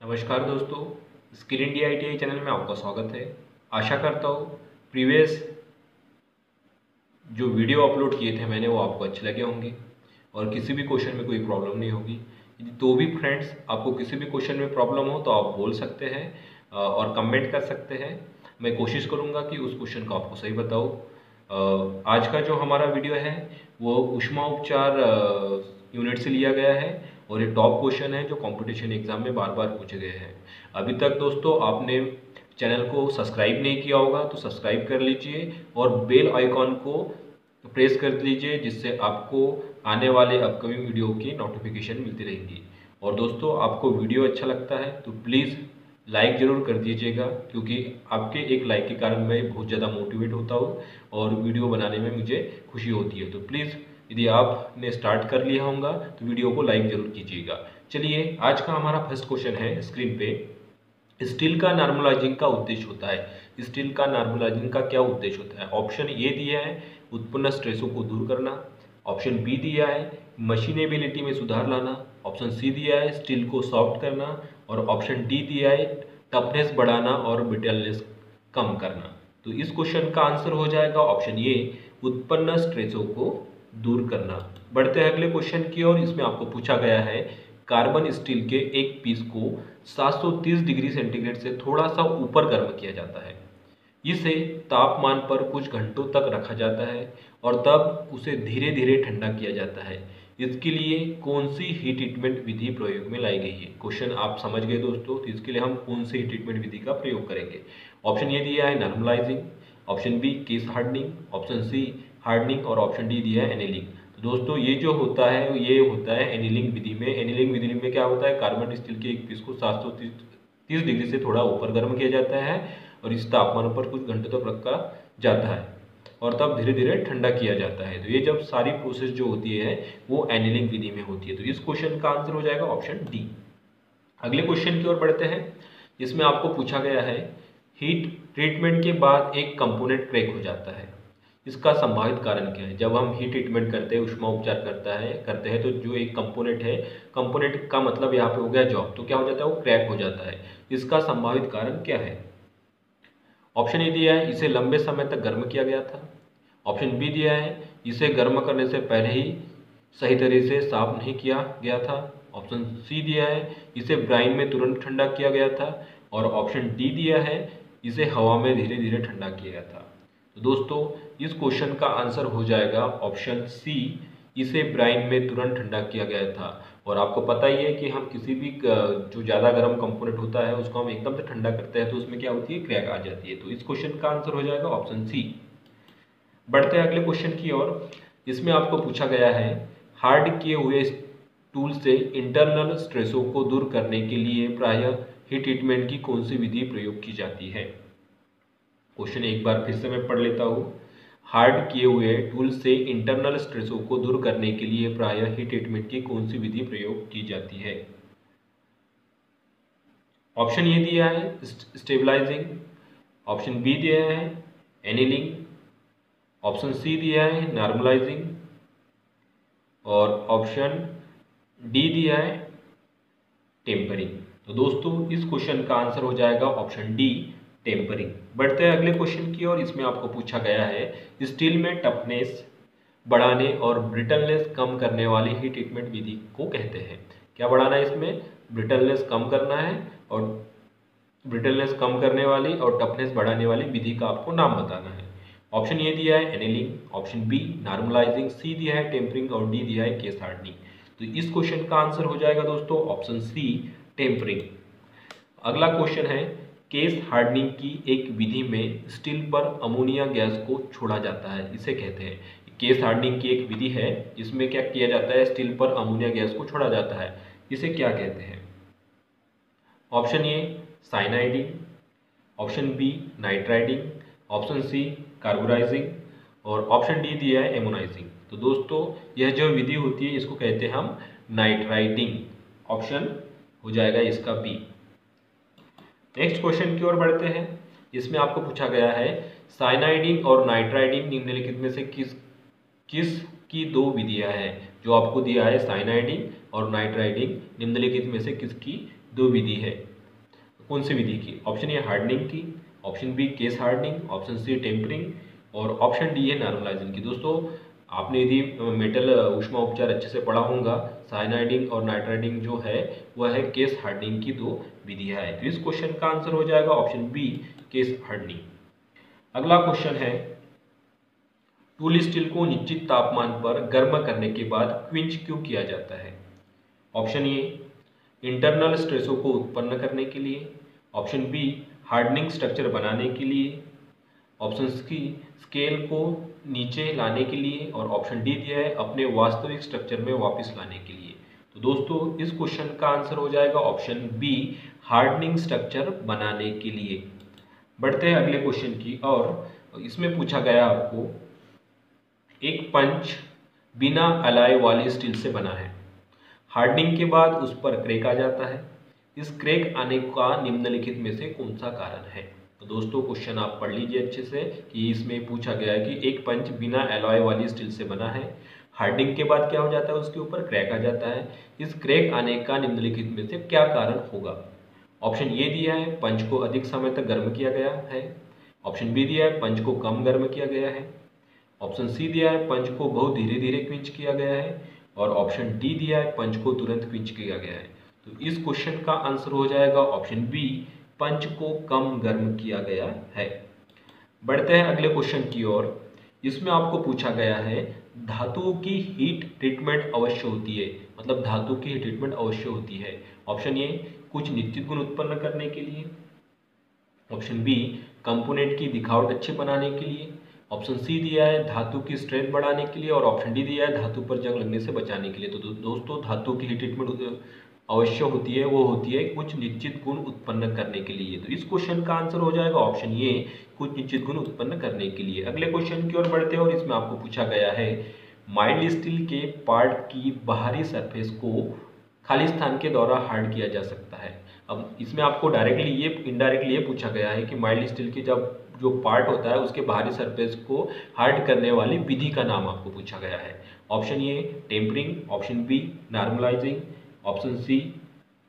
नमस्कार दोस्तों, skill India ITI channel में आपका स्वागत है। आशा करता हूँ प्रीवियस जो वीडियो अपलोड किए थे मैंने वो आपको अच्छे लगे होंगे और किसी भी क्वेश्चन में कोई प्रॉब्लम नहीं होगी। यदि तो भी फ्रेंड्स आपको किसी भी क्वेश्चन में प्रॉब्लम हो तो आप बोल सकते हैं और कमेंट कर सकते हैं। मैं कोशिश करूँगा कि उस क्वेश्चन को आपको सही बताऊँ। आज का जो हमारा वीडियो है वो ऊष्मा उपचार यूनिट से लिया गया है और ये टॉप क्वेश्चन है जो कंपटीशन एग्जाम में बार बार पूछे गए हैं। अभी तक दोस्तों आपने चैनल को सब्सक्राइब नहीं किया होगा तो सब्सक्राइब कर लीजिए और बेल आइकॉन को प्रेस कर लीजिए, जिससे आपको आने वाले अपकमिंग वीडियो की नोटिफिकेशन मिलती रहेंगी। और दोस्तों आपको वीडियो अच्छा लगता है तो प्लीज़ लाइक ज़रूर कर दीजिएगा, क्योंकि आपके एक लाइक के कारण मैं बहुत ज़्यादा मोटिवेट होता हूँ और वीडियो बनाने में मुझे खुशी होती है। तो प्लीज़ यदि आपने स्टार्ट कर लिया होगा तो वीडियो को लाइक ज़रूर कीजिएगा। चलिए, आज का हमारा फर्स्ट क्वेश्चन है स्क्रीन पे। स्टील का नॉर्मलाइजिंग का उद्देश्य होता है। स्टील का नॉर्मलाइजिंग का क्या उद्देश्य होता है? ऑप्शन ए दिया है उत्पन्न स्ट्रेसों को दूर करना, ऑप्शन बी दिया है मशीनेबिलिटी में सुधार लाना, ऑप्शन सी दिया है स्टील को सॉफ्ट करना और ऑप्शन डी दिया है टफनेस बढ़ाना और ब्रिटलनेस कम करना। तो इस क्वेश्चन का आंसर हो जाएगा ऑप्शन ए उत्पन्न स्ट्रेसों को दूर करना। बढ़ते हैं अगले क्वेश्चन की ओर। इसमें आपको पूछा गया है कार्बन स्टील के एक पीस को 730 डिग्री सेंटीग्रेड से थोड़ा सा ऊपर गर्म किया जाता है। इसे तापमान पर कुछ घंटों तक रखा जाता है और तब उसे धीरे धीरे ठंडा किया जाता है। इसके लिए कौन सी हीट ट्रीटमेंट विधि प्रयोग में लाई गई है? क्वेश्चन आप समझ गए दोस्तों। तो इसके लिए हम कौन सी हीट ट्रीटमेंट विधि का प्रयोग करेंगे? ऑप्शन ए दिया है normalising, option B case hardening, option C hardening और ऑप्शन डी दिया है एनीलिंग। तो दोस्तों ये जो होता है ये होता है एनीलिंग विधि में। एनीलिंग विधि में क्या होता है, कार्बन स्टील के एक पीस को 730 डिग्री से थोड़ा ऊपर गर्म किया जाता है और इस तापमान पर कुछ घंटों तक रखा जाता है और तब धीरे धीरे ठंडा किया जाता है। तो ये जब सारी प्रोसेस जो होती है वो एनीलिंग विधि में होती है। तो इस क्वेश्चन का आंसर हो जाएगा ऑप्शन डी। अगले क्वेश्चन की ओर बढ़ते हैं। इसमें आपको पूछा गया है हीट ट्रीटमेंट के बाद एक कंपोनेंट क्रैक हो जाता है, इसका संभावित कारण क्या है? जब हम हीट ट्रीटमेंट करते हैं, उष्मा उपचार करते हैं तो जो एक कंपोनेंट है, कंपोनेंट का मतलब यहाँ पे हो गया जॉब, तो क्या हो जाता है वो क्रैक हो जाता है। इसका संभावित कारण क्या है? ऑप्शन ए दिया है इसे लंबे समय तक गर्म किया गया था, ऑप्शन बी दिया है इसे गर्म करने से पहले ही सही तरीके से साफ नहीं किया गया था, ऑप्शन सी दिया है इसे ब्राइन में तुरंत ठंडा किया गया था और ऑप्शन डी दिया है इसे हवा में धीरे धीरे ठंडा किया गया था। तो दोस्तों इस क्वेश्चन का आंसर हो जाएगा ऑप्शन सी, इसे ब्राइन में तुरंत ठंडा किया गया था। और आपको पता ही है कि हम किसी भी जो ज़्यादा गर्म कंपोनेंट होता है उसको हम एकदम से ठंडा करते हैं तो उसमें क्या होती है, क्रैक आ जाती है। तो इस क्वेश्चन का आंसर हो जाएगा ऑप्शन सी। बढ़ते हैं अगले क्वेश्चन की ओर। इसमें आपको पूछा गया है हार्ड किए हुए टूल से इंटरनल स्ट्रेसों को दूर करने के लिए प्रायः हीट ट्रीटमेंट की कौन सी विधि प्रयोग की जाती है? क्वेश्चन एक बार फिर से मैं पढ़ लेता हूँ। हार्ड किए हुए टूल से इंटरनल स्ट्रेसों को दूर करने के लिए प्रायः हीट ट्रीटमेंट की कौन सी विधि प्रयोग की जाती है? ऑप्शन ए दिया है स्टेबलाइजिंग, ऑप्शन बी दिया है एनीलिंग, ऑप्शन सी दिया है नॉर्मलाइजिंग और ऑप्शन डी दिया है टेम्परिंग। तो दोस्तों इस क्वेश्चन का आंसर हो जाएगा ऑप्शन डी टेम्परिंग। बढ़ते हैं अगले क्वेश्चन की ओर। इसमें आपको पूछा गया है स्टील में टफनेस बढ़ाने और ब्रिटलनेस कम करने वाली हीट ट्रीटमेंट विधि को कहते हैं। क्या बढ़ाना है इसमें? ब्रिटलनेस कम करना है और ब्रिटलनेस कम करने वाली और टफनेस बढ़ाने वाली विधि का आपको नाम बताना है। ऑप्शन ए दिया है एनीलिंग, ऑप्शन बी नॉर्मलाइजिंग, सी दिया है टेम्परिंग और डी दिया है केस हार्डनिंग। तो इस क्वेश्चन का आंसर हो जाएगा दोस्तों ऑप्शन सी टेम्परिंग। अगला क्वेश्चन है केस हार्डनिंग की एक विधि में स्टील पर अमोनिया गैस को छोड़ा जाता है, इसे कहते हैं। केस हार्डनिंग की एक विधि है जिसमें क्या किया जाता है, स्टील पर अमोनिया गैस को छोड़ा जाता है, इसे क्या कहते हैं? Option A cyaniding, option B nitriding, option C carburising और ऑप्शन डी दिया है एमोनाइजिंग। तो दोस्तों यह जो विधि होती है इसको कहते हैं हम नाइट्राइडिंग। ऑप्शन हो जाएगा इसका बी। नेक्स्ट क्वेश्चन की ओर बढ़ते हैं। इसमें आपको पूछा गया है साइनाइडिंग और नाइट्राइडिंग निम्नलिखित में से किस की दो विधियां हैं? जो आपको दिया है साइनाइडिंग और नाइट्राइडिंग निम्नलिखित में से किसकी दो विधि है, कौन सी विधि की? ऑप्शन ए हार्डनिंग की, option B case hardening, option C tempering और ऑप्शन डी है नॉर्मलाइजिंग की। दोस्तों आपने यदि मेटल ऊष्मा उपचार अच्छे से पढ़ा होगा, साइनाइडिंग और नाइट्राइडिंग जो है वह है केस हार्डनिंग की दो विधियां है। तो इस क्वेश्चन का आंसर हो जाएगा ऑप्शन बी केस हार्डनिंग। अगला क्वेश्चन है, टूल स्टील को निश्चित तापमान पर गर्म करने के बाद क्विंच क्यों किया जाता है? ऑप्शन ए इंटरनल स्ट्रेसों को उत्पन्न करने के लिए, ऑप्शन बी हार्डनिंग स्ट्रक्चर बनाने के लिए, ऑप्शन सी स्केल को नीचे लाने के लिए और ऑप्शन डी दिया है अपने वास्तविक स्ट्रक्चर में वापस लाने के लिए। तो दोस्तों इस क्वेश्चन का आंसर हो जाएगा ऑप्शन बी हार्डनिंग स्ट्रक्चर बनाने के लिए। बढ़ते हैं अगले क्वेश्चन की और इसमें पूछा गया आपको, एक पंच बिना अलाय वाली स्टील से बना है, हार्डनिंग के बाद उस पर क्रैक आ जाता है, इस क्रैक आने का निम्नलिखित में से कौन सा कारण है? तो दोस्तों क्वेश्चन आप पढ़ लीजिए अच्छे से कि इसमें पूछा गया है कि एक पंच बिना एलॉय वाली स्टील से बना है, हार्डनिंग के बाद क्या हो जाता है, उसके ऊपर क्रैक आ जाता है, इस क्रैक आने का निम्नलिखित में से क्या कारण होगा? ऑप्शन ए दिया है पंच को अधिक समय तक गर्म किया गया है, ऑप्शन बी दिया है पंच को कम गर्म किया गया है, ऑप्शन सी दिया है पंच को बहुत धीरे धीरे क्विंच किया गया है और ऑप्शन डी दिया है पंच को तुरंत क्विंच किया गया है। तो इस क्वेश्चन का आंसर हो जाएगा ऑप्शन बी पंच को कम गर्म किया गया है। बढ़ते हैं अगले क्वेश्चन की ओर। इसमें आपको पूछा गया है धातुओं की हीट ट्रीटमेंट अवश्य होती है, मतलब धातु की हीट ट्रीटमेंट अवश्य होती है। ऑप्शन ए कुछ निश्चित गुण उत्पन्न करने के लिए, ऑप्शन बी कंपोनेंट की दिखावट अच्छी बनाने के लिए, ऑप्शन सी दिया है धातु की स्ट्रेंथ बढ़ाने के लिए और ऑप्शन डी दिया है धातु पर जंग लगने से बचाने के लिए। तो दोस्तों धातु की हीट ट्रीटमेंट अवश्य होती है, वो होती है कुछ निश्चित गुण उत्पन्न करने के लिए। तो इस क्वेश्चन का आंसर हो जाएगा ऑप्शन ए कुछ निश्चित गुण उत्पन्न करने के लिए। अगले क्वेश्चन की ओर बढ़ते हैं और इसमें आपको पूछा गया है माइल्ड स्टील के पार्ट की बाहरी सरफेस को खाली स्थान के द्वारा हार्ड किया जा सकता है। अब इसमें आपको डायरेक्टली ये इनडायरेक्टली ये पूछा गया है कि माइल्ड स्टील की जब जो पार्ट होता है उसके बाहरी सरफेस को हार्ड करने वाली विधि का नाम आपको पूछा गया है। Option A tempering, option B normalising, option C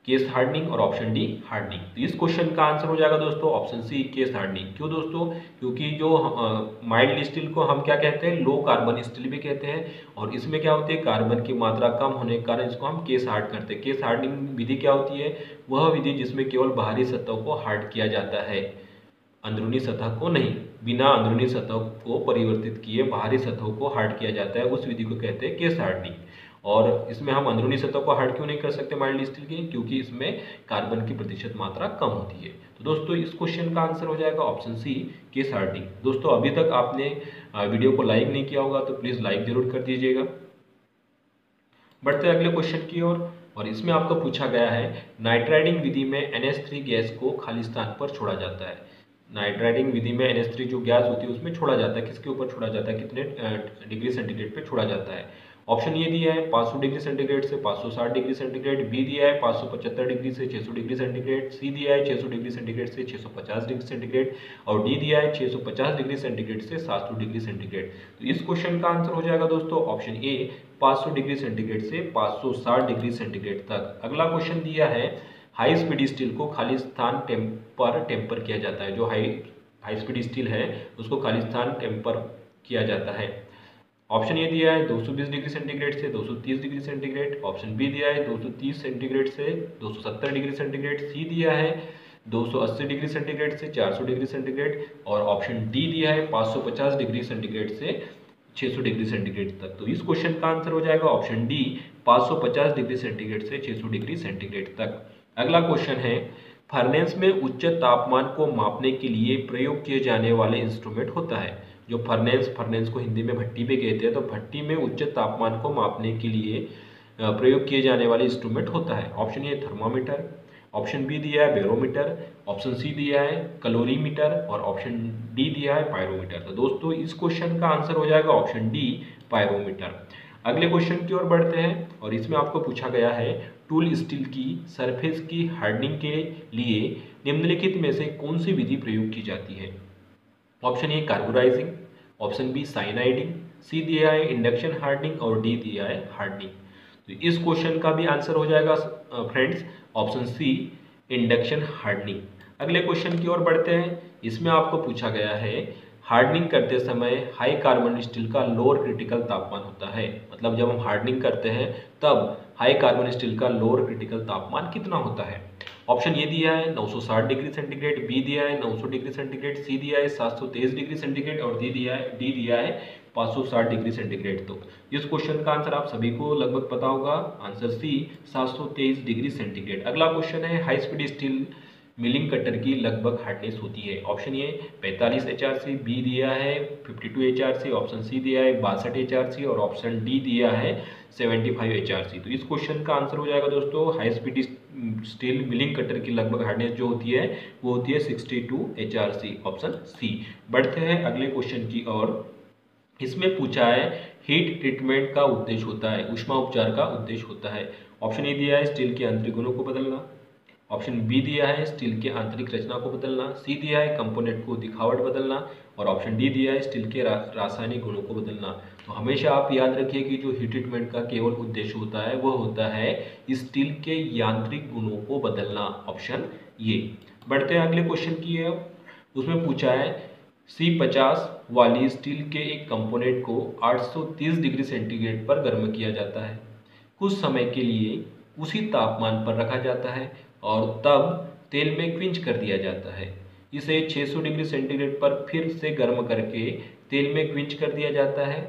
case hardening और ऑप्शन डी हार्डनिंग। तो इस क्वेश्चन का आंसर हो जाएगा दोस्तों ऑप्शन सी केस हार्डनिंग। क्यों दोस्तों? क्योंकि जो माइल्ड स्टील को हम क्या कहते हैं, लो कार्बन स्टील भी कहते हैं और इसमें क्या होती है कार्बन की मात्रा कम होने के कारण इसको हम केस हार्ड करते हैं। केस हार्डनिंग विधि क्या होती है? वह विधि जिसमें केवल बाहरी सतह को हार्ड किया जाता है, अंदरूनी सतह को नहीं। बिना अंदरूनी सतह को परिवर्तित किए बाहरी सतह को हार्ड किया जाता है, उस विधि को कहते हैं केस हार्डनिंग। और इसमें हम अंदरूनी सतह को हार्ड क्यों नहीं कर सकते माइल्ड स्टील की? क्योंकि इसमें कार्बन की प्रतिशत मात्रा कम होती है। तो दोस्तों इस क्वेश्चन का आंसर हो जाएगा ऑप्शन सी केस हार्डनिंग। दोस्तों अभी तक आपने वीडियो को लाइक नहीं किया होगा तो प्लीज़ लाइक जरूर कर दीजिएगा। बढ़ते हैं अगले क्वेश्चन की ओर और इसमें आपको पूछा गया है नाइट्राइडिंग विधि में NH3 गैस को खाली स्थान पर छोड़ा जाता है। नाइट्राइडिंग विधि में NH3 जो गैस होती है उसमें छोड़ा जाता है, किसके ऊपर छोड़ा जाता है, कितने डिग्री सेंटीग्रेड पे छोड़ा जाता है? ऑप्शन ये दिया है 500 डिग्री सेंटीग्रेड से 560 डिग्री सेंटीग्रेड, बी दिया है 575 डिग्री से 600 डिग्री सेंटीग्रेड, सी दिया है 600 डिग्री सेंटीग्रेड से 650 डिग्री सेंटीग्रेड और डी दिया है 650 डिग्री सेंटीग्रेड से 700 डिग्री सेंटीग्रेड। तो इस क्वेश्चन का आंसर हो जाएगा दोस्तों ऑप्शन ए 500 डिग्री सेंटीग्रेड से 560 डिग्री सेंटीग्रेड तक। अगला क्वेश्चन दिया है हाई स्पीड स्टील को खाली स्थान टेम्पर किया जाता है। जो हाई स्पीड स्टील है उसको खाली स्थान टेम्पर किया जाता है। ऑप्शन ये दिया है 220 डिग्री सेंटीग्रेड से 230 डिग्री सेंटीग्रेड, ऑप्शन बी दिया है 230 सेंटीग्रेड से 270 डिग्री सेंटीग्रेड, सी दिया है 280 डिग्री सेंटीग्रेड से 400 डिग्री सेंटीग्रेड और ऑप्शन डी दिया है 550 डिग्री सेंटीग्रेड से 600 डिग्री सेंटीग्रेड तक। तो इस क्वेश्चन का आंसर हो जाएगा ऑप्शन डी 550 डिग्री सेंटीग्रेड से 600 डिग्री सेंटीग्रेड तक। अगला क्वेश्चन है फर्नेस में उच्च तापमान को मापने के लिए प्रयोग किए जाने वाले इंस्ट्रूमेंट होता है। जो फर्नेस को हिंदी में भट्टी भी कहते हैं, तो भट्टी में उच्च तापमान को मापने के लिए प्रयोग किए जाने वाले इंस्ट्रूमेंट होता है। Option A thermometer, option B दिया है बैरोमीटर, ऑप्शन सी दिया है कैलोरीमीटर और ऑप्शन डी दिया है पायरोमीटर। तो दोस्तों इस क्वेश्चन का आंसर हो जाएगा ऑप्शन डी पायरोमीटर। अगले क्वेश्चन की ओर बढ़ते हैं और इसमें आपको पूछा गया है टूल स्टील की सरफेस की हार्डनिंग के लिए निम्नलिखित में से कौन सी विधि प्रयोग की जाती है? Option A carburizing, option B cyaniding, C दिया है इंडक्शन हार्डनिंग और डी दिया है हार्डनिंग। तो इस क्वेश्चन का भी आंसर हो जाएगा friends option C induction hardening. अगले क्वेश्चन की ओर बढ़ते हैं। इसमें आपको पूछा गया है हार्डनिंग करते समय हाई कार्बन स्टील का लोअर क्रिटिकल तापमान होता है, मतलब जब हम हार्डनिंग करते हैं तब हाई कार्बन स्टील का लोअर क्रिटिकल तापमान कितना होता है। ऑप्शन ये दिया है 960 डिग्री सेंटीग्रेड, बी दिया है 900 डिग्री सेंटीग्रेड, सी दिया है 723 डिग्री सेंटीग्रेड और डी दिया है 560 डिग्री सेंटीग्रेड। तो इस क्वेश्चन का आंसर आप सभी को लगभग पता होगा, आंसर सी 723 डिग्री सेंटीग्रेड। अगला क्वेश्चन है high speed steel milling cutter की लगभग हार्डनेस होती है। ऑप्शन ए 45 HRC, बी दिया है 52 HRC, ऑप्शन सी दिया है 62 HRC और ऑप्शन डी दिया है 75 HRC। तो इस क्वेश्चन का आंसर हो जाएगा दोस्तों high speed steel milling cutter की लगभग हार्डनेस जो होती है वो होती है 62 HRC, ऑप्शन सी। बढ़ते हैं अगले क्वेश्चन की ओर। इसमें पूछा है हीट ट्रीटमेंट का उद्देश्य होता है, ऊष्मा उपचार का उद्देश्य होता है। ऑप्शन ए दिया है स्टील के आंतरिक गुणों को बदलना, ऑप्शन बी दिया है स्टील के आंतरिक रचना को बदलना, सी दिया है कंपोनेंट को दिखावट बदलना और ऑप्शन डी दिया है स्टील के रासायनिक गुणों को बदलना। तो हमेशा आप याद रखिए कि जो हीट ट्रीटमेंट का केवल उद्देश्य होता है वह होता है स्टील के यांत्रिक गुणों को बदलना, ऑप्शन ये। बढ़ते हैं अगले क्वेश्चन की ओर। उसमें पूछा है C50 वाली स्टील के एक कंपोनेंट को 830 डिग्री सेंटीग्रेड पर गर्म किया जाता है, कुछ समय के लिए उसी तापमान पर रखा जाता है और तब तेल में क्विंच कर दिया जाता है। इसे 600 डिग्री सेंटीग्रेड पर फिर से गर्म करके तेल में क्विंच कर दिया जाता है।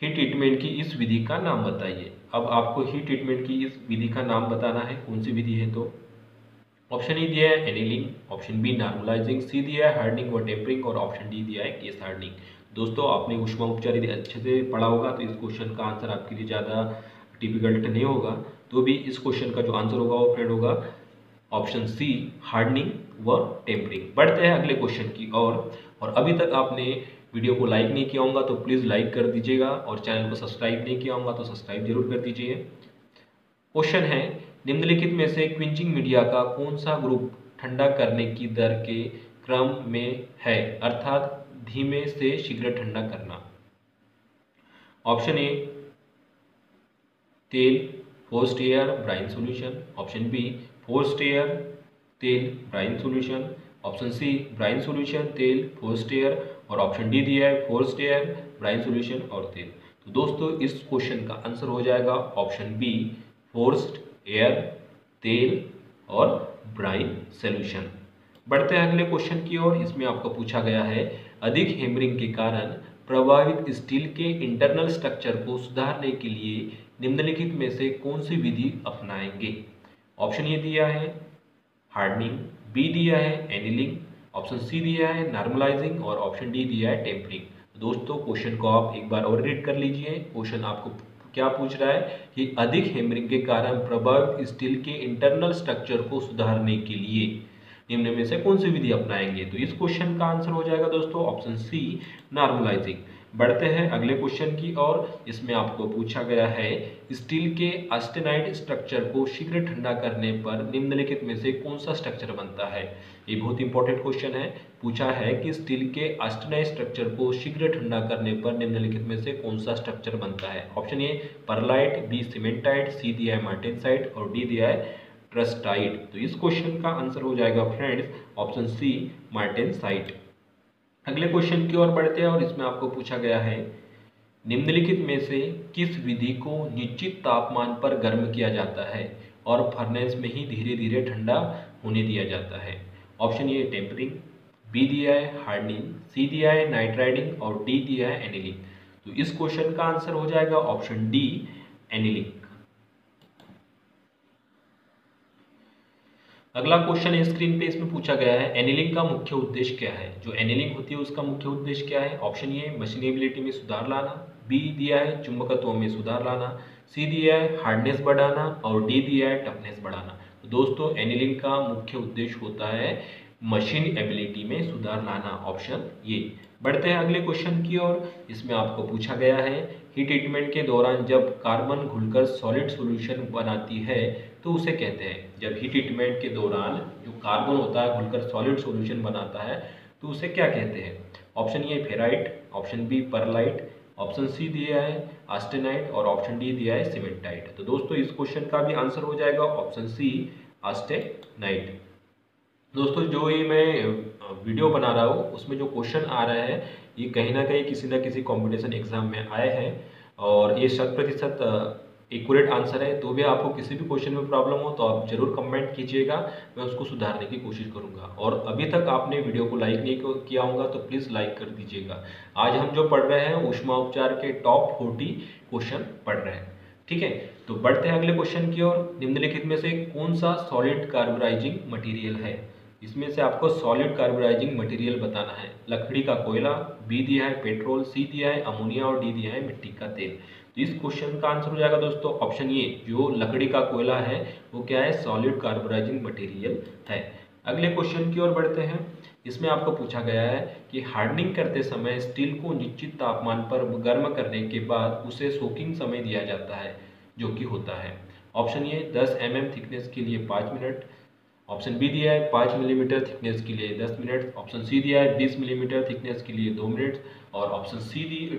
हीट ट्रीटमेंट की इस विधि का नाम बताइए। अब आपको हीट ट्रीटमेंट की इस विधि का नाम बताना है, कौन सी विधि है। तो ऑप्शन ए दिया है एनीलिंग, ऑप्शन बी नॉर्मलाइजिंग, सी दिया है हार्डनिंग व टेम्परिंग और ऑप्शन डी दिया है केस हार्डनिंग। दोस्तों आपने ऊष्मा उपचार यदि अच्छे से पढ़ा होगा तो इस क्वेश्चन का आंसर आपके लिए ज़्यादा डिफिकल्ट नहीं होगा। तो भी इस क्वेश्चन का जो आंसर होगा वो फ्रेंड होगा ऑप्शन सी हार्डनिंग व टेम्परिंग। बढ़ते हैं अगले क्वेश्चन की ओर। और अभी तक आपने वीडियो को लाइक नहीं किया होगा तो प्लीज़ लाइक कर दीजिएगा और चैनल को सब्सक्राइब नहीं किया होगा तो सब्सक्राइब जरूर कर दीजिए। क्वेश्चन है निम्नलिखित में से क्विंचिंग मीडिया का कौन सा ग्रुप ठंडा करने की दर के क्रम में है, अर्थात धीमे से शीघ्र ठंडा करना। ऑप्शन ए तेल forced air brine solution, option B forced air तेल brine solution, option C brine solution तेल फोर्स्ड एयर और ऑप्शन डी दिया है फोर्स्ड एयर ब्राइन सॉल्यूशन और तेल। तो दोस्तों इस क्वेश्चन का आंसर हो जाएगा ऑप्शन बी फोर्स्ड एयर तेल और ब्राइन सॉल्यूशन। बढ़ते हैं अगले क्वेश्चन की ओर। इसमें आपको पूछा गया है अधिक हैमरिंग के कारण प्रभावित स्टील के इंटरनल स्ट्रक्चर को सुधारने के लिए निम्नलिखित में से कौन सी विधि अपनाएंगे। ऑप्शन ए दिया है हार्डनिंग, बी दिया है एनीलिंग, ऑप्शन सी दिया है नॉर्मलाइजिंग और ऑप्शन डी दिया है टेम्परिंग। दोस्तों क्वेश्चन को आप एक बार और रीड कर लीजिए। क्वेश्चन आपको क्या पूछ रहा है कि अधिक हैमरिंग के कारण प्रभावित स्टील के इंटरनल स्ट्रक्चर को सुधारने के लिए निम्न में से कौन सी विधि अपनाएंगे। तो इस क्वेश्चन का आंसर हो जाएगा दोस्तों ऑप्शन सी नॉर्मलाइजिंग। बढ़ते हैं अगले क्वेश्चन की ओर। इसमें आपको पूछा गया है स्टील के ऑस्टेनाइड स्ट्रक्चर को शीघ्र ठंडा करने पर निम्नलिखित में से कौन सा स्ट्रक्चर बनता है। ये बहुत इंपॉर्टेंट क्वेश्चन है। पूछा है कि स्टील के ऑस्टेनाइड स्ट्रक्चर को शीघ्र ठंडा करने पर निम्नलिखित में से कौन सा स्ट्रक्चर बनता है। Option A pearlite, B cementite, C दिया है मार्टेनसाइट और डी दिया है ट्रस्टाइट। तो इस क्वेश्चन का आंसर हो जाएगा फ्रेंड्स ऑप्शन सी मार्टेनसाइट। अगले क्वेश्चन की ओर बढ़ते हैं और इसमें आपको पूछा गया है निम्नलिखित में से किस विधि को निश्चित तापमान पर गर्म किया जाता है और फर्नेस में ही धीरे धीरे ठंडा होने दिया जाता है। ऑप्शन ए टेम्परिंग, बी दिया है हार्डनिंग, सी दिया है नाइट्राइडिंग और डी दिया है एनीलिंग। तो इस क्वेश्चन का आंसर हो जाएगा ऑप्शन डी एनीलिंग। अगला क्वेश्चन है स्क्रीन पे। इसमें पूछा गया है एनीलिंग का मुख्य उद्देश्य क्या है। जो एनीलिंग होती है उसका मुख्य उद्देश्य क्या है। ऑप्शन ए मशीनेबिलिटी में सुधार लाना, बी दिया है चुंबकत्व में सुधार लाना, सी दिया है हार्डनेस बढ़ाना और डी दिया है टफनेस बढ़ाना। तो दोस्तों एनीलिंग का मुख्य उद्देश्य होता है मशीन एबिलिटी में सुधार लाना, ऑप्शन ये। बढ़ते हैं अगले क्वेश्चन की ओर। इसमें आपको पूछा गया है हीट ट्रीटमेंट के दौरान जब कार्बन घुलकर सॉलिड सॉल्यूशन बनाती है तो उसे कहते हैं। जब हीट ट्रीटमेंट के दौरान जो कार्बन होता है घुलकर सॉलिड सॉल्यूशन बनाता है तो उसे क्या कहते हैं। Option A ferrite, option B pearlite, option C दिया है ऑस्टेनाइट और ऑप्शन डी दिया है सीमेंटाइट। तो दोस्तों इस क्वेश्चन का भी आंसर हो जाएगा ऑप्शन सी ऑस्टेनाइट। दोस्तों जो ये मैं वीडियो बना रहा हूँ उसमें जो क्वेश्चन आ रहा है ये कहीं ना किसी कंपटीशन एग्जाम में आए हैं और ये 100% एक्यूरेट आंसर है। तो भी आपको किसी भी क्वेश्चन में प्रॉब्लम हो तो आप जरूर कमेंट कीजिएगा, मैं उसको सुधारने की कोशिश करूंगा। और अभी तक आपने वीडियो को लाइक नहीं किया होगा तो प्लीज़ लाइक कर दीजिएगा। आज हम जो पढ़ रहे हैं ऊष्मा उपचार के टॉप 40 क्वेश्चन पढ़ रहे हैं, ठीक है। तो बढ़ते हैं अगले क्वेश्चन की ओर। निम्नलिखित में से कौन सा सॉलिड कार्बोराइजिंग मटेरियल है? इसमें से आपको सॉलिड कार्बोराइजिंग मटेरियल बताना है। लकड़ी का कोयला, बी दिया है पेट्रोल, सी दिया है अमोनिया और डी दिया है मिट्टी का तेल। तो इस क्वेश्चन का आंसर हो जाएगा दोस्तों ऑप्शन ए, जो लकड़ी का कोयला है वो क्या है, सॉलिड कार्बोराइजिंग मटेरियल है। अगले क्वेश्चन की ओर बढ़ते हैं। इसमें आपको पूछा गया है कि हार्डनिंग करते समय स्टील को निश्चित तापमान पर गर्म करने के बाद उसे सोकिंग समय दिया जाता है जो कि होता है। ऑप्शन ए 10 mm थिकनेस के लिए 5 मिनट, ऑप्शन बी दिया है 5 मिलीमीटर थिकनेस के लिए 10 मिनट, ऑप्शन सी दिया है 20 मिलीमीटर थिकनेस के लिए 2 मिनट और ऑप्शन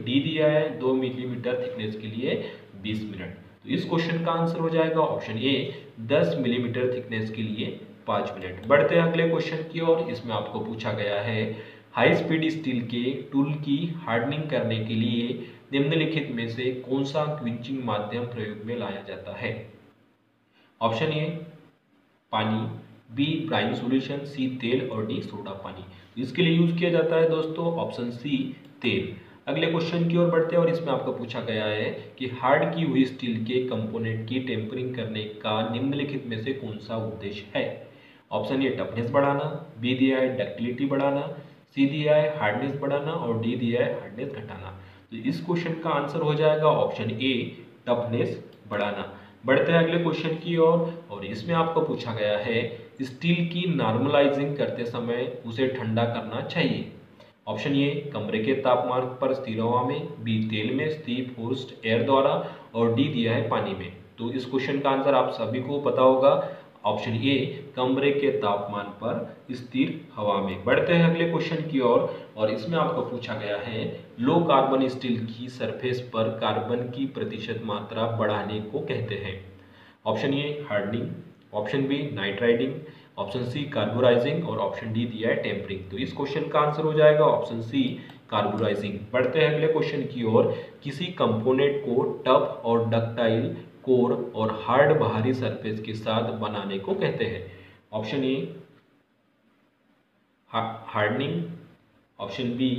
डी दिया है 2 मिलीमीटर थिकनेस के लिए 20 मिनट। तो इस क्वेश्चन का आंसर हो जाएगा ऑप्शन ए 10 मिलीमीटर थिकनेस के लिए 5 मिनट। बढ़ते हैं अगले क्वेश्चन की ओर। इसमें आपको पूछा गया है हाई स्पीड स्टील के टूल की हार्डनिंग करने के लिए निम्नलिखित में से कौन सा क्विंचिंग माध्यम प्रयोग में लाया जाता है? ऑप्शन ए पानी, बी ब्राइन सॉल्यूशन, सी तेल और डी सोडा पानी। इसके लिए यूज किया जाता है दोस्तों ऑप्शन सी तेल। अगले क्वेश्चन की ओर बढ़ते हैं और इसमें आपको पूछा गया है कि हार्ड की हुई स्टील के कंपोनेंट की टेम्परिंग करने का निम्नलिखित में से कौन सा उद्देश्य है? ऑप्शन ए टफनेस बढ़ाना, बी दिया है डक्टिलिटी बढ़ाना, सी दिया है हार्डनेस बढ़ाना और डी दिया है हार्डनेस घटाना। तो इस क्वेश्चन का आंसर हो जाएगा ऑप्शन ए टफनेस बढ़ाना। बढ़ते हैं अगले क्वेश्चन की ओर और इसमें आपको पूछा गया है स्टील की नॉर्मलाइजिंग करते समय उसे ठंडा करना चाहिए। ऑप्शन ए कमरे के तापमान पर स्थिर हवा में, बी तेल में, सी फोर्स्ड एयर द्वारा और डी दिया है पानी में। तो इस क्वेश्चन का आंसर आप सभी को पता होगा ऑप्शन ए कमरे के तापमान पर स्थिर हवा में। बढ़ते हैं अगले क्वेश्चन की ओर और इसमें आपको पूछा गया है लो कार्बन स्टील की सरफेस पर कार्बन की प्रतिशत मात्रा बढ़ाने को कहते हैं। Option A hardening, option B nitriding, option C carburising और ऑप्शन डी दिया है टेम्परिंग। तो इस क्वेश्चन का आंसर हो जाएगा ऑप्शन सी कार्बोराइजिंग। बढ़ते हैं अगले क्वेश्चन की ओर। किसी कंपोनेंट को टफ और डक्टाइल, कोर और हार्ड बाहरी सरफेस के साथ बनाने को कहते हैं। Option A hardening, option B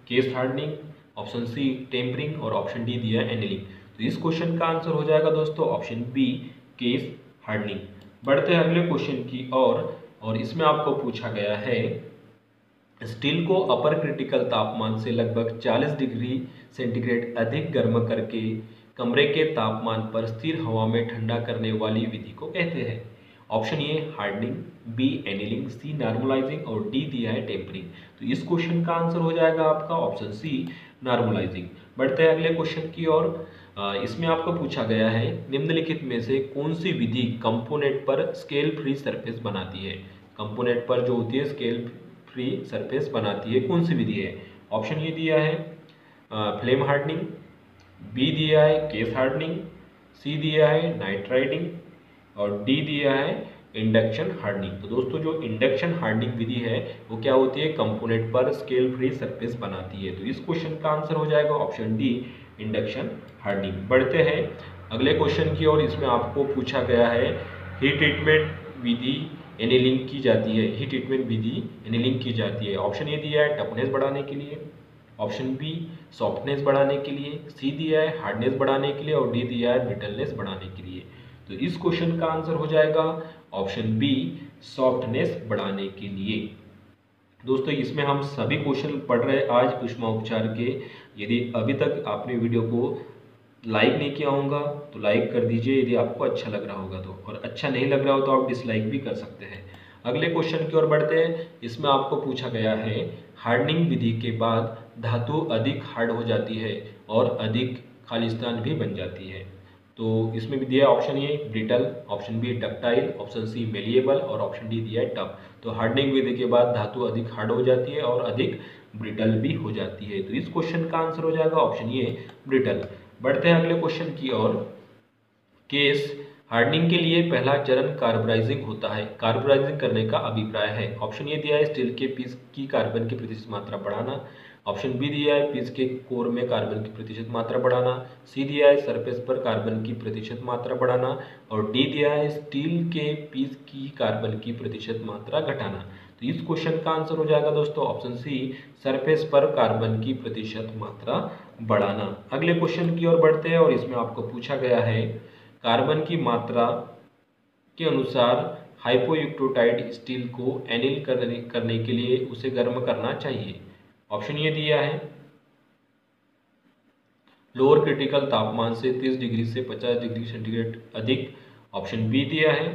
case hardening, option C tempering और ऑप्शन डी दिया है एनिलिंग। तो इस क्वेश्चन का आंसर हो जाएगा दोस्तों ऑप्शन बी केस हार्डनिंग। बढ़ते हैं अगले क्वेश्चन की ओर और इसमें आपको पूछा गया है स्टील को अपर क्रिटिकल तापमान से लगभग 40 डिग्री सेंटीग्रेड अधिक गर्म करके कमरे के तापमान पर स्थिर हवा में ठंडा करने वाली विधि को कहते हैं। Option A hardening, B annealing, C normalising और डी दिया है टेम्परिंग। तो इस क्वेश्चन का आंसर हो जाएगा आपका ऑप्शन सी नॉर्मलाइजिंग। बढ़ते हैं अगले क्वेश्चन की ओर। इसमें आपको पूछा गया है निम्नलिखित में से कौन सी विधि कंपोनेंट पर स्केल फ्री सरफेस बनाती है? कंपोनेंट पर जो होती है स्केल फ्री सरफेस बनाती है कौन सी विधि है? ऑप्शन ए दिया है फ्लेम हार्डनिंग, बी दिया है केस हार्डनिंग, सी दिया है नाइट्राइडिंग और डी दिया है इंडक्शन हार्डनिंग। तो दोस्तों जो इंडक्शन हार्डनिंग विधि है वो क्या होती है, कंपोनेंट पर स्केल फ्री सरफेस बनाती है। तो इस क्वेश्चन का आंसर हो जाएगा ऑप्शन डी इंडक्शन हार्डनिंग। बढ़ते हैं अगले क्वेश्चन की ओर। इसमें आपको पूछा गया है हीट ट्रीटमेंट विधि एनिलिंग की जाती है, हीट ट्रीटमेंट विधि एनिलिंग की जाती है। ऑप्शन ए दिया है टफनेस बढ़ाने के लिए, ऑप्शन बी सॉफ्टनेस बढ़ाने के लिए, सी दिया है हार्डनेस बढ़ाने के लिए और डी दिया है ब्रिटलनेस बढ़ाने के लिए। तो इस क्वेश्चन का आंसर हो जाएगा ऑप्शन बी सॉफ्टनेस बढ़ाने के लिए। दोस्तों इसमें हम सभी क्वेश्चन पढ़ रहे हैं आज ऊष्मा उपचार के। यदि अभी तक आपने वीडियो को लाइक नहीं किया होगा तो लाइक कर दीजिए यदि आपको अच्छा लग रहा होगा तो, और अच्छा नहीं लग रहा हो तो आप डिसलाइक भी कर सकते हैं। अगले क्वेश्चन की ओर बढ़ते हैं। इसमें आपको पूछा गया है हार्डनिंग विधि के बाद धातु अधिक हार्ड हो जाती है और अधिक खालिस्तान भी बन जाती है। तो इसमें भी दिया है option A brittle, option B ductile, option C malleable और ऑप्शन डी दिया है टफ। तो हार्डनिंग विधि के बाद धातु अधिक हार्ड हो जाती है और अधिक ब्रिटल भी हो जाती है। तो इस क्वेश्चन का आंसर हो जाएगा ऑप्शन ए ब्रिटल। बढ़ते हैं अगले क्वेश्चन की ओर। केस हार्डनिंग के लिए पहला चरण कार्बोराइजिंग होता है, कार्बोराइजिंग करने का अभिप्राय है। ऑप्शन ए दिया है स्टील के पीस की कार्बन की प्रतिशत मात्रा बढ़ाना, ऑप्शन बी दिया है पीस के कोर में कार्बन की प्रतिशत मात्रा बढ़ाना, सी दिया है सरफेस पर कार्बन की प्रतिशत मात्रा बढ़ाना और डी दिया है स्टील के पीस की कार्बन की प्रतिशत मात्रा घटाना। तो इस क्वेश्चन का आंसर हो जाएगा दोस्तों ऑप्शन सी सरफेस पर कार्बन की प्रतिशत मात्रा बढ़ाना। अगले क्वेश्चन की ओर बढ़ते हैं और इसमें आपको पूछा गया है कार्बन की मात्रा के अनुसार हाइपोइक्टोटाइट स्टील को एनिल करने के लिए उसे गर्म करना चाहिए। ऑप्शन ये दिया है लोअर क्रिटिकल तापमान से 30 डिग्री से 50 डिग्री सेंटीग्रेड अधिक, ऑप्शन बी दिया है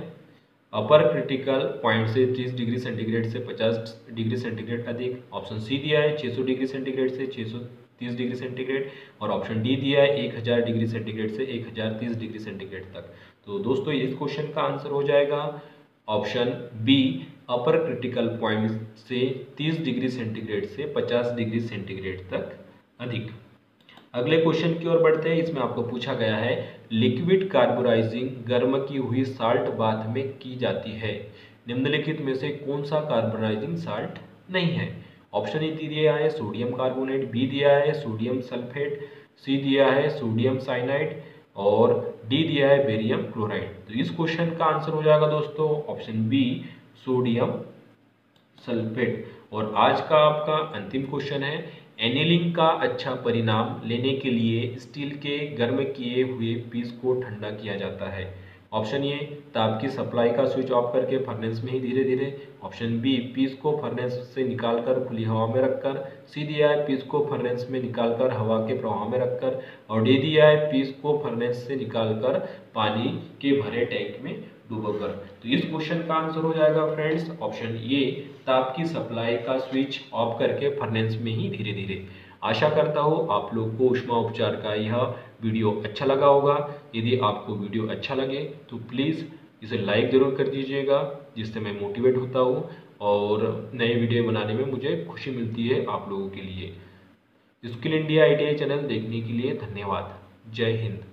अपर क्रिटिकल पॉइंट से 30 डिग्री सेंटीग्रेड से 50 डिग्री सेंटीग्रेड अधिक, ऑप्शन सी दिया है 600 डिग्री सेंटीग्रेड से 630 डिग्री सेंटीग्रेड और ऑप्शन डी दिया है 1000 डिग्री सेंटीग्रेड से 1030 डिग्री सेंटीग्रेड तक। तो दोस्तों इस क्वेश्चन का आंसर हो जाएगा option B upper critical point से 30 डिग्री सेंटीग्रेड से 50 डिग्री सेंटीग्रेड तक अधिक। अगले क्वेश्चन की ओर बढ़ते हैं। इसमें आपको पूछा गया है लिक्विड कार्बोराइजिंग गर्म की हुई साल्ट बाथ में की जाती है, निम्नलिखित में से कौन सा कार्बोराइजिंग साल्ट नहीं है। ऑप्शन ए दिया है सोडियम कार्बोनेट, बी दिया है सोडियम सल्फेट, सी दिया है सोडियम साइनाइड और डी दिया है बेरियम क्लोराइड। तो इस क्वेश्चन का आंसर हो जाएगा दोस्तों ऑप्शन बी सोडियम सल्फेट। और आज का आपका अंतिम क्वेश्चन है एनिलिंग का अच्छा परिणाम लेने के लिए स्टील के गर्म किए हुए पीस को ठंडा किया जाता है। ऑप्शन ए ताप की सप्लाई का स्विच ऑफ करके फर्नेस में ही धीरे धीरे, ऑप्शन बी पीस को फर्नेस से निकालकर खुली हवा में रखकर, सी दिया है पीस को फर्नेस में निकालकर हवा के प्रवाह में रखकर और डी दिया है पीस को फर्नेस से निकालकर पानी के भरे टैंक में डूबोकर। तो इस क्वेश्चन का आंसर हो जाएगा फ्रेंड्स ऑप्शन ए ताप की सप्लाई का स्विच ऑफ करके फर्नेस में ही धीरे धीरे। आशा करता हूँ आप लोग को ऊष्मा उपचार का यह वीडियो अच्छा लगा होगा। यदि आपको वीडियो अच्छा लगे तो प्लीज़ इसे लाइक ज़रूर कर दीजिएगा, जिससे मैं मोटिवेट होता हूँ और नए वीडियो बनाने में मुझे खुशी मिलती है आप लोगों के लिए। स्किल इंडिया ITI चैनल देखने के लिए धन्यवाद। जय हिंद।